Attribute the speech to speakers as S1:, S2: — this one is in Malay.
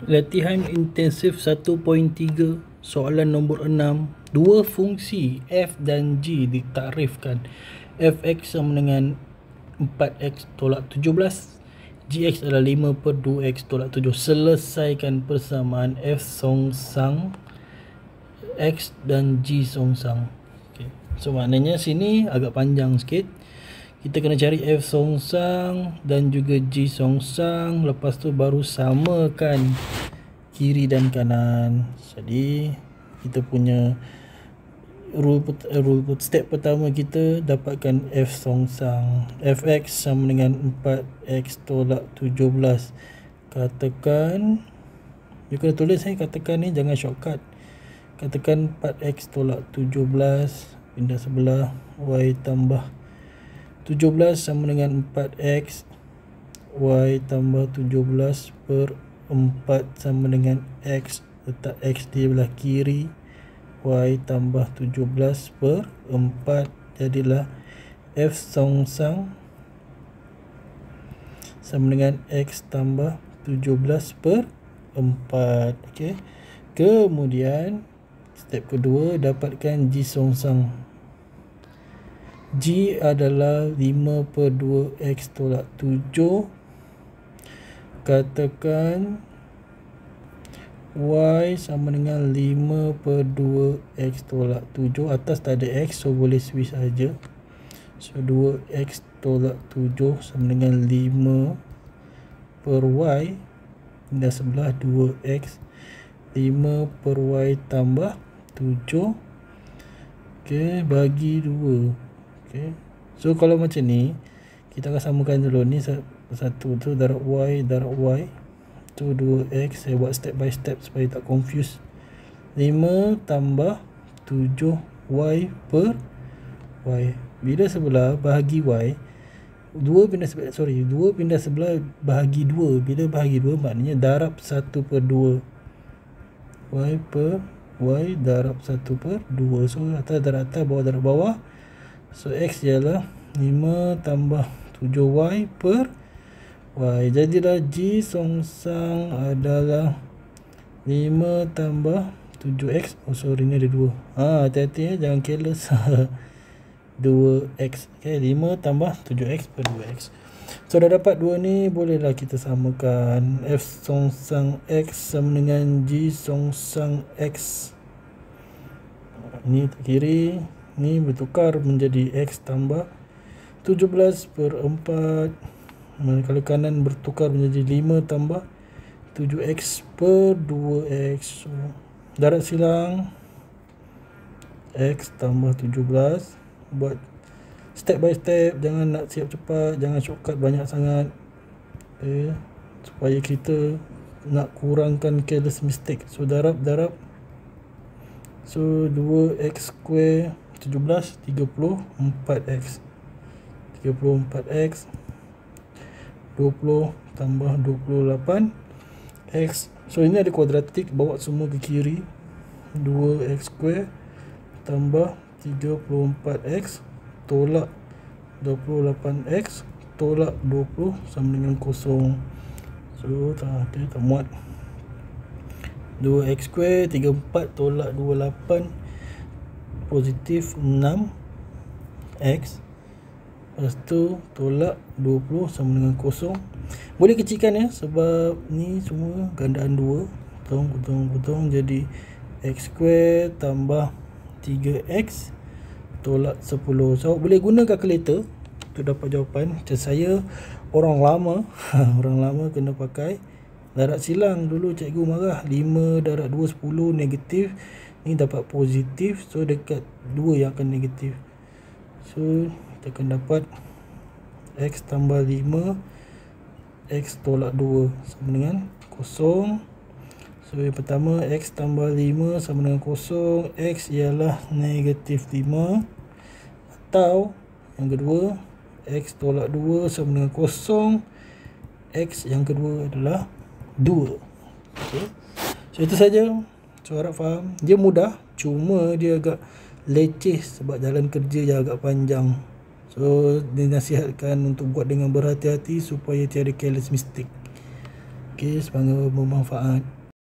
S1: Latihan intensif 1.3, soalan nombor 6. Dua fungsi f dan g ditakrifkan. Fx sama dengan 4x tolak 17, gx adalah 5 per 2x tolak 7. Selesaikan persamaan f songsang x dan g songsang. Okay. So maknanya sini agak panjang sikit. Kita kena cari f songsang dan juga g songsang. Lepas tu baru samakan kiri dan kanan. Jadi kita punya step pertama, kita dapatkan f songsang. Fx sama dengan 4x tolak 17. Katakan, you kena tulis katakan ni, jangan shortcut. Katakan 4x tolak 17 pindah sebelah, y tambah 17 sama dengan 4x, y tambah 17 per 4 sama dengan x, letak x di belah kiri, y tambah 17 per 4, jadilah f songsang sama dengan x tambah 17 per 4. Okay. Kemudian step kedua, dapatkan g songsang. G adalah 5 per 2x tolak 7. Katakan y sama dengan 5 per 2x tolak 7. Atas tak ada x, so boleh switch saja. So 2x tolak 7 sama dengan 5 per y, pindah sebelah 2x, 5 per y tambah 7. Okay, bagi 2. Okay. So kalau macam ni, kita akan samakan dulu ni satu tu darab y tu 2x. Saya buat step by step supaya tak confuse. 5 tambah 7y per y. Bila sebelah bahagi y, 2 pindah sebelah bahagi 2. Bila bahagi 2 maknanya darab 1 per 2. Y per y darab 1 per 2. So atas darab atas, bawah darab bawah. So x ialah 5 tambah 7y per y. Jadilah g songsang adalah 5 tambah 7x. Oh sorry, ni ada 2. Hati-hati jangan careless. 2x. Okay, 5 tambah 7x per 2x. So dah dapat 2 ni, bolehlah kita samakan. F songsang x sama dengan g songsang x. Ni ke kiri, ni bertukar menjadi x tambah 17 per 4. Kalau kanan bertukar menjadi 5 tambah 7x per 2x. So, darab silang, x tambah 17. Buat step by step, jangan nak siap cepat, jangan shortcut banyak sangat. Okay. Supaya kita nak kurangkan careless mistake. So darab. So 2x square 17, 34x. 34x 20 tambah 28x. So ini ada kuadratik, bawa semua ke kiri. 2x square tambah 34x tolak 28x tolak 20 sama dengan 0. So tak muat. 2x square 34 tolak 28 positif 6x. Lepas tu tolak 20 sama dengan 0. Boleh kecilkan sebab ni semua gandaan 2. Potong jadi x square tambah 3x tolak 10. So boleh guna kalkulator untuk dapat jawapan. Macam saya orang lama orang lama kena pakai darab silang. Dulu cikgu marah, 5 darab 2 10 negatif. Ni dapat positif, so dekat 2 yang akan negatif. So kita akan dapat x tambah 5 x tolak 2 sama dengan 0. So yang pertama, x tambah 5 sama dengan 0. X ialah negatif 5. Atau yang kedua, x tolak 2 sama dengan 0. X yang kedua adalah 2. Okay. So itu saja. So harap faham. Dia mudah, cuma dia agak leceh sebab jalan kerja dia agak panjang. So dinasihatkan untuk buat dengan berhati-hati supaya tiada careless mistake. Okey, semoga bermanfaat.